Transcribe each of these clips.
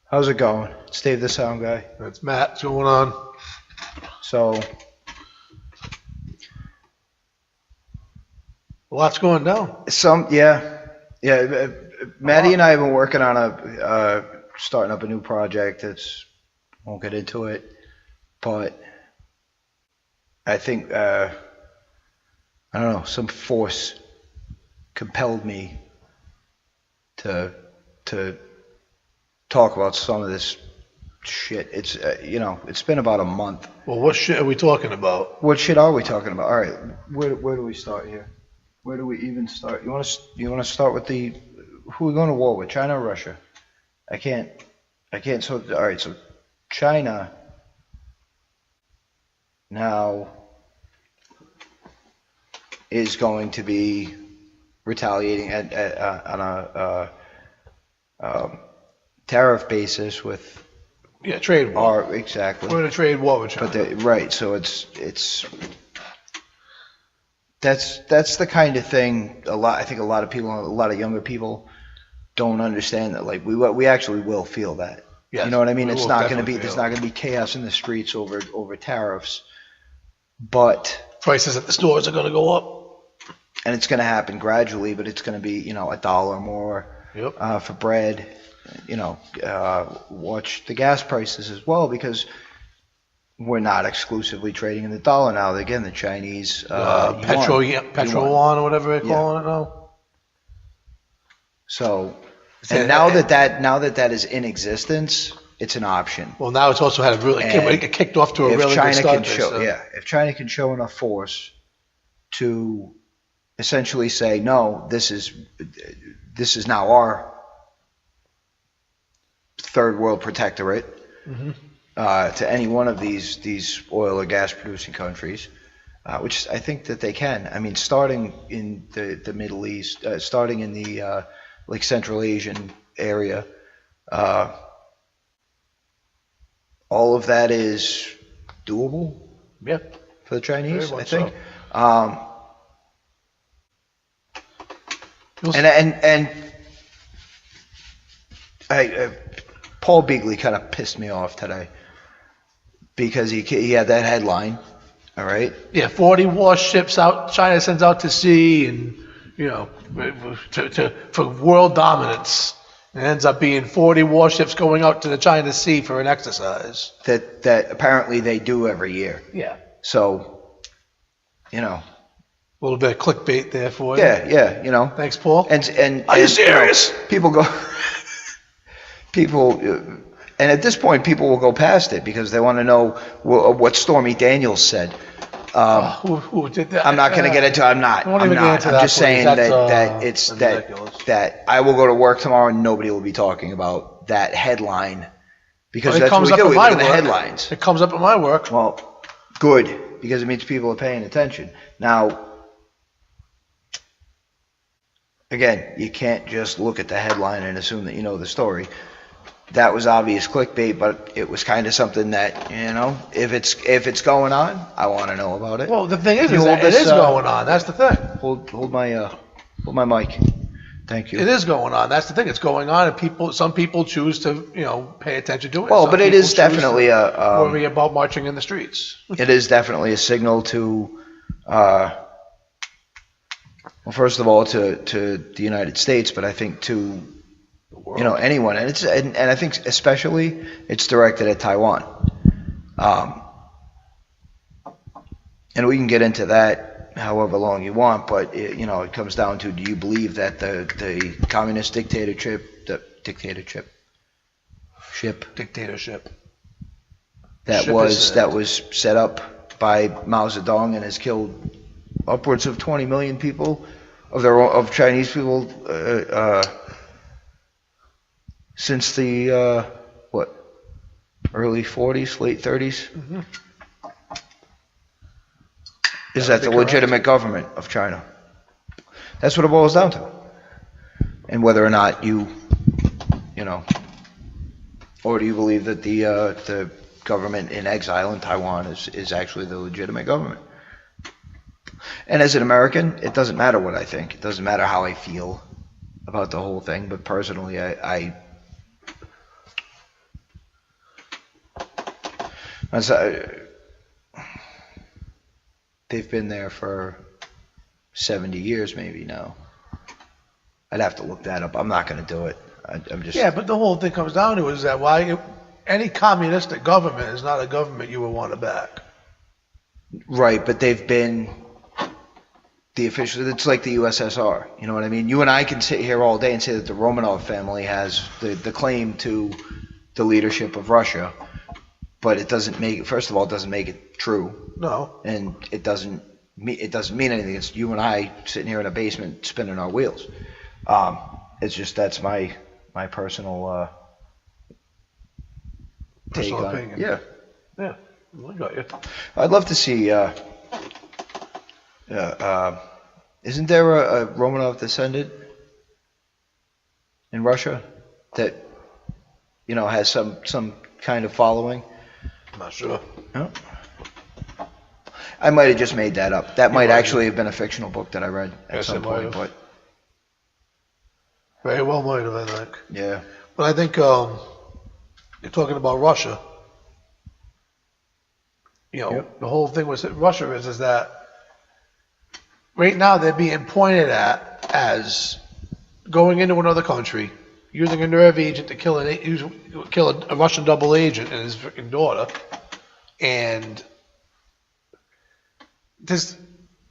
How's it going? It's Dave the Sound Guy. That's Matt. What's going on? So, Lots going down. Maddie and I have been working on starting up a new project. Won't get into it, but I think, I don't know, some force compelled me to talk about some of this shit. It's it's been about a month. Well, what shit are we talking about? What shit are we talking about? All right, where do we start here? Where do we even start? You want to start with who are we going to war with? China or Russia? I can't. So all right. So China now is going to be retaliating on a tariff basis with trade war. Exactly. We're in a trade war with China. Right. So that's the kind of thing I think a lot of people, a lot of younger people don't understand that, like, we actually will feel that. Yes, you know what I mean? there's not going to be chaos in the streets over tariffs, but prices at the stores are going to go up, and it's going to happen gradually, but it's going to be $1 more for bread. Watch the gas prices as well, because we're not exclusively trading in the dollar now. Again, the Chinese petrol or whatever they're calling it now. So, and now that is in existence, it's an option. Well, now it's also had it kicked off to a really good start. If China can show enough force to essentially say, no, this is now our third world protectorate. Mm-hmm. To any one of these oil or gas producing countries, which I think that they can. I mean, starting in the Middle East, starting in the like Central Asian area, all of that is doable. Yeah, for the Chinese, I think. So. Paul Beagley kind of pissed me off today, because he had that headline, all right? Yeah, 40 warships out. China sends out to sea, and for world dominance. It ends up being 40 warships going out to the China Sea for an exercise. That apparently they do every year. Yeah. So, a little bit of clickbait there for you. Yeah. Thanks, Paul. And are you serious? And at this point, people will go past it because they want to know what Stormy Daniels said. Who did that? I'm not going to get into. I'm not. I'm just saying that I will go to work tomorrow and nobody will be talking about that headline, because that's what we do. We look at the headlines. It comes up at my work. Well, good, because it means people are paying attention. Now, again, you can't just look at the headline and assume that you know the story. That was obvious clickbait, but it was kind of something that, if it's going on, I want to know about it. Well, the thing is that it is going on. That's the thing. Hold my mic. Thank you. It is going on. That's the thing. It's going on, and some people choose to, pay attention to it. Well, but it is definitely worry about marching in the streets. It is definitely a signal to, well, first of all, to the United States, but I think to anyone, and I think especially it's directed at Taiwan, and we can get into that however long you want, but it comes down to, do you believe that the communist dictatorship that was set up by Mao Zedong and has killed upwards of 20 million people of Chinese people since the early 40s, late 30s? Mm-hmm. Is that the legitimate government of China? That's what it boils down to. And whether or not or do you believe that the government in exile in Taiwan is actually the legitimate government? And as an American, it doesn't matter what I think. It doesn't matter how I feel about the whole thing. But personally, They've been there for 70 years maybe now. I'd have to look that up. I'm not going to do it. I'm just... Yeah, but the whole thing comes down to is that any communistic government is not a government you would want to back. Right, but they've been the official... It's like the USSR. You know what I mean? You and I can sit here all day and say that the Romanov family has the claim to the leadership of Russia, but it doesn't make... First of all, it doesn't make it true. No. And it doesn't mean anything. It's you and I sitting here in a basement spinning our wheels. It's just that's my personal take personal on opinion. Yeah. Yeah, I got you. I'd love to see. Isn't there a Romanov descendant in Russia that has some kind of following? I'm not sure. No? I might have just made that up. That might actually have been a fictional book that I read at some point, but very well might have, I think. Yeah. But I think you're talking about Russia. Yep. The whole thing with Russia is that right now they're being pointed at as going into another country, using a nerve agent to kill a Russian double agent and his freaking daughter, and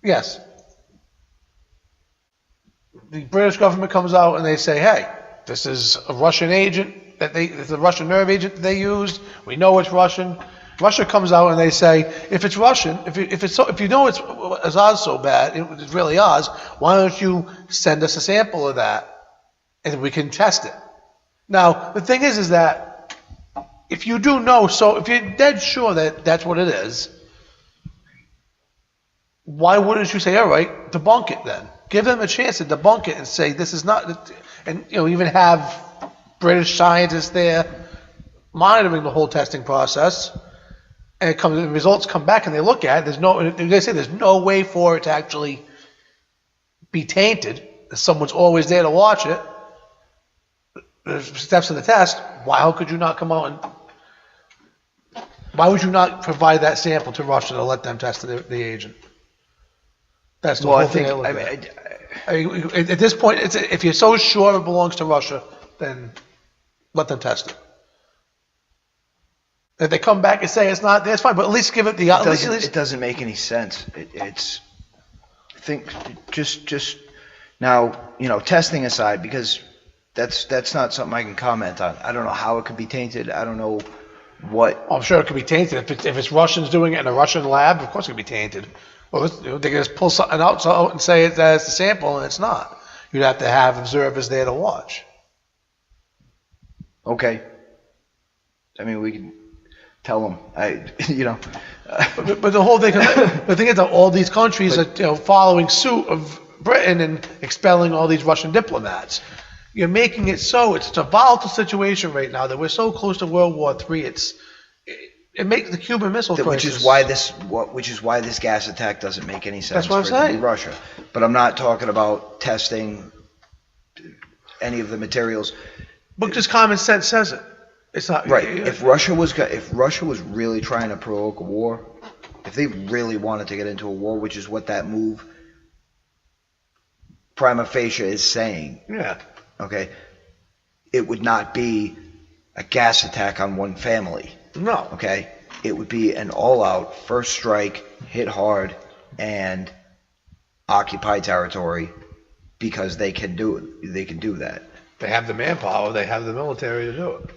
yes. The British government comes out and they say, hey, this is a Russian agent it's a Russian nerve agent that they used. We know it's Russian. Russia comes out and they say, if it's Russian, if you know it's ours so bad, it's really ours, why don't you send us a sample of that and we can test it? Now, the thing is that if you do know, so if you're dead sure that that's what it is, why wouldn't you say, all right, debunk it then? Give them a chance to debunk it and say this is not, and even have British scientists there monitoring the whole testing process, and the results come back and they look at it. They say there's no way for it to actually be tainted. Someone's always there to watch it. There's steps of the test. How could you not come out and? Why would you not provide that sample to Russia to let them test the agent? That's the whole thing. At this point, if you're so sure it belongs to Russia, then let them test it. If they come back and say it's not, that's fine. But at least give it the. It doesn't make any sense. It's. I think just now, testing aside, because that's not something I can comment on. I don't know how it could be tainted. I don't know what. I'm sure it could be tainted if it's Russians doing it in a Russian lab. Of course, it could be tainted. Well, they can just pull something out and say it's the sample, and it's not. You'd have to have observers there to watch. Okay. I mean, we can tell them. But the whole thing, the thing is that all these countries are following suit of Britain and expelling all these Russian diplomats. You're making it so it's a volatile situation right now that we're so close to World War III. It makes the Cuban Missile Crisis. Which is why this gas attack doesn't make any sense. That's what I'm for it to be saying. Russia, but I'm not talking about testing any of the materials. But just common sense says it. It's not right. If Russia was really trying to provoke a war, if they really wanted to get into a war, which is what that move prima facie is saying. Yeah. Okay. It would not be a gas attack on one family. No. Okay. It would be an all-out first strike, hit hard, and occupy territory because they can do it. They can do that. They have the manpower. They have the military to do it.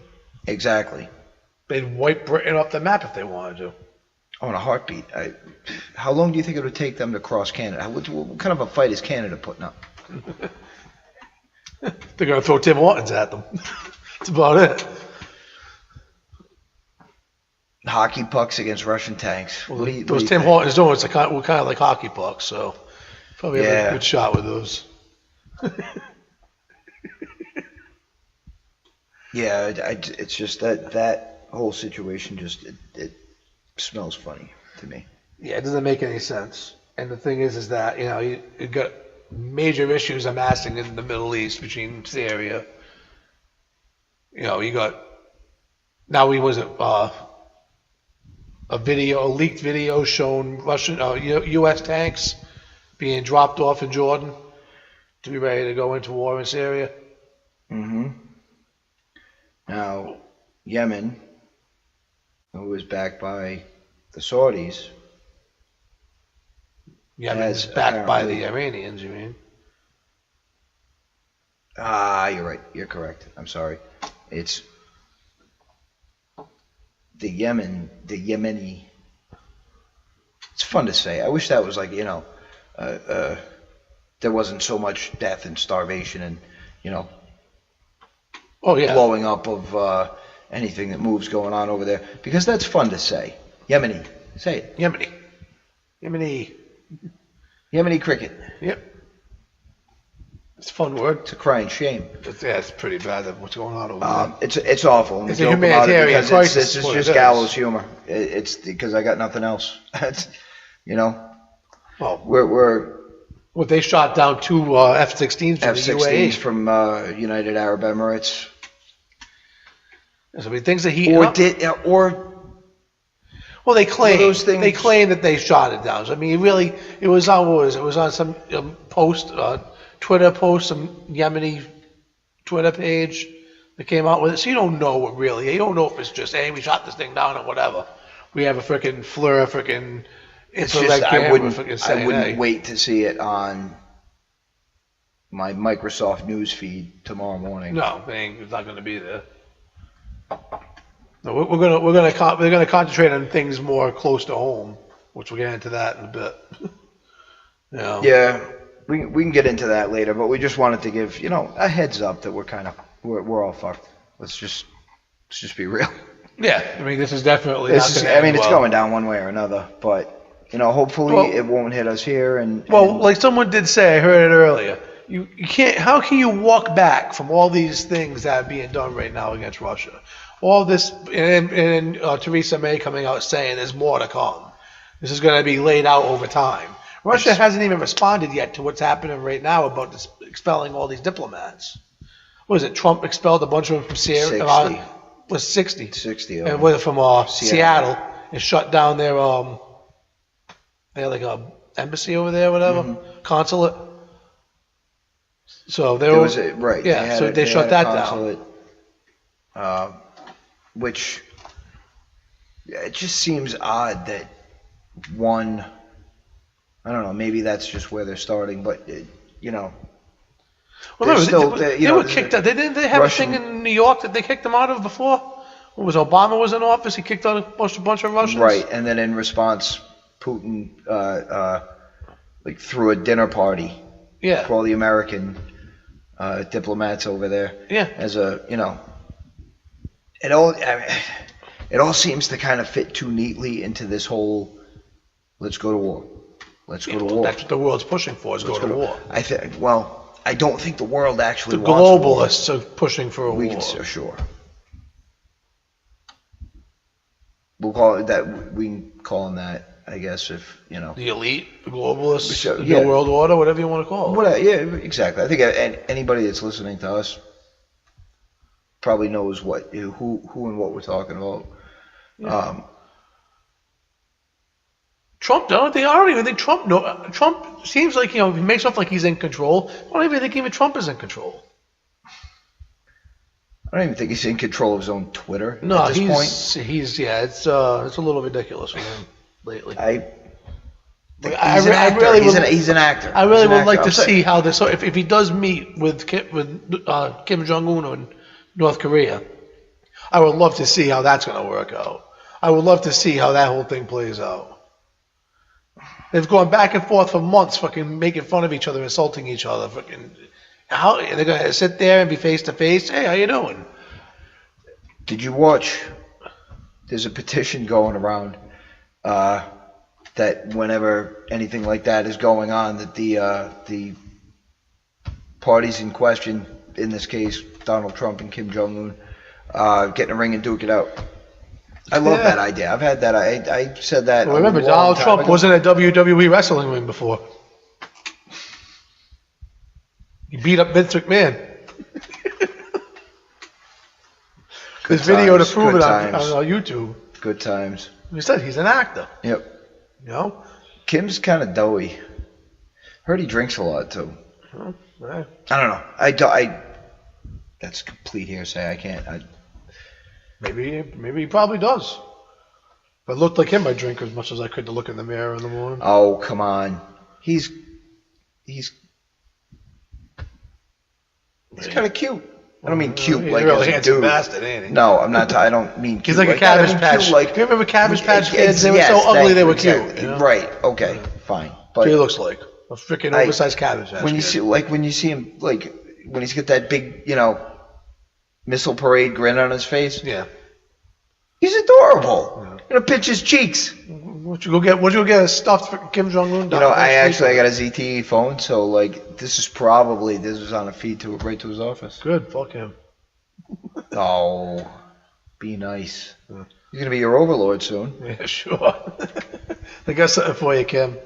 Exactly. They'd wipe Britain off the map if they wanted to. Oh, in a heartbeat. How long do you think it would take them to cross Canada? What kind of a fight is Canada putting up? They're going to throw Tim Hortons at them. That's about it. Hockey pucks against Russian tanks. Well, those Tim Hortons doing it's kind of like hockey pucks, so probably have a good shot with those. Yeah, it's just that whole situation just it smells funny to me. Yeah, it doesn't make any sense. And the thing is that you got major issues amassing in the Middle East between Syria. You got now a leaked video showing Russian, U.S. tanks being dropped off in Jordan to be ready to go into war in Syria. Mm-hmm. Now, Yemen, who is backed by the Saudis, Yemen is backed by the Iranians, you mean? You're right. You're correct. I'm sorry. It's the Yemeni. It's fun to say. I wish that was like, there wasn't so much death and starvation and, Oh, yeah. blowing up of anything that moves going on over there. Because that's fun to say. Yemeni. Say it. Yemeni. Yemeni cricket. Yep. It's a fun word. It's a crying shame. It's pretty bad what's going on over there. It's awful. It's a humanitarian crisis. This is just gallows humor. It's because I got nothing else. Well, we're they shot down 2 F-16s from the UAE. F-16s from United Arab Emirates. I mean, things that well, they claim that they shot it down. So, I mean, really, it was on some Twitter post, some Yemeni Twitter page that came out with it. So you don't know what really. You don't know if it's just, hey, we shot this thing down or whatever. We have a freaking FLIR, freaking. It's just I wouldn't wait to see it on my Microsoft news feed tomorrow morning. No, it's not going to be there. No, we're gonna concentrate on things more close to home, which we'll get into that in a bit. Yeah, we can get into that later, but we just wanted to give a heads up that we're all fucked. Let's just be real. Yeah, I mean this is definitely. It's going down one way or another, but hopefully it won't hit us here. Like someone did say, I heard it earlier. You can't. How can you walk back from all these things that are being done right now against Russia? All this, and Theresa May coming out saying there's more to come. This is going to be laid out over time. Russia hasn't even responded yet to what's happening right now about expelling all these diplomats. What is it? Trump expelled a bunch of them from Syria. 60. Was 60? 60. And from Seattle and shut down their they had like a embassy over there, whatever, consulate. So they were right. Yeah, so they shut that down. Which it just seems odd that one. I don't know. Maybe that's just where they're starting, but Well, remember, they were kicked out. Didn't they have a thing in New York that they kicked them out of before? What was Obama was in office? He kicked out a bunch of Russians. Right, and then in response, Putin threw a dinner party. Yeah. For all the American diplomats over there. Yeah. As it all seems to kind of fit too neatly into this whole let's go to war. Let's go to war. That's what the world's pushing for, is go to war. I don't think the world actually wants war. The globalists are pushing for a war. Sure. We'll call it that. We can call them that, I guess, if the elite, the globalists, the New World Order, whatever you want to call it. Yeah, exactly. I think anybody that's listening to us probably knows who and what we're talking about. Yeah. Trump, I don't even think Trump. No, Trump seems like he makes off like he's in control. I don't even think even Trump is in control. I don't even think he's in control of his own Twitter. No, at this point. It's a little ridiculous with him lately. He's an actor. I really would like to see how this. So if he does meet with Kim Jong-un in North Korea, I would love to see how that's going to work out. I would love to see how that whole thing plays out. They've gone back and forth for months, fucking making fun of each other, insulting each other. Fucking, how they're going to sit there and be face to face? Hey, how you doing? Did you watch? There's a petition going around that whenever anything like that is going on, that the parties in question, in this case Donald Trump and Kim Jong-un, get in a ring and duke it out. I love that idea. I've had that. I said that. Well, remember, Donald Trump wasn't a WWE wrestling ring before. He beat up Vince McMahon. There's video to prove it on YouTube. Good times. You said he's an actor. Yep. You know? Kim's kind of doughy. Heard he drinks a lot too. Well, right. I don't know. That's complete hearsay. I can't. Maybe he probably does. If I looked like him, I'd drink as much as I could to look in the mirror in the morning. Oh, come on. He's kind of cute. I don't mean cute He's like a real as a handsome dude. bastard, ain't he? No, I'm not. I don't mean cute. He's like a that. I Cabbage mean Patch. cute like. Do you remember Cabbage Patch Kids? They were Yes, so ugly thank they you, were exactly. cute. You know? Right. Okay. Fine. But That's what he looks like. A freaking oversized Cabbage Patch when you Kid. see when you see him when he's got that big missile parade grin on his face. Yeah. He's adorable. Pinch his cheeks. Would you go get a stuffed for Kim Jong-un? I got a ZTE phone, so this was on a feed right to his office. Good, fuck him. Oh, be nice. He's gonna be your overlord soon. Yeah, sure. I got something for you, Kim.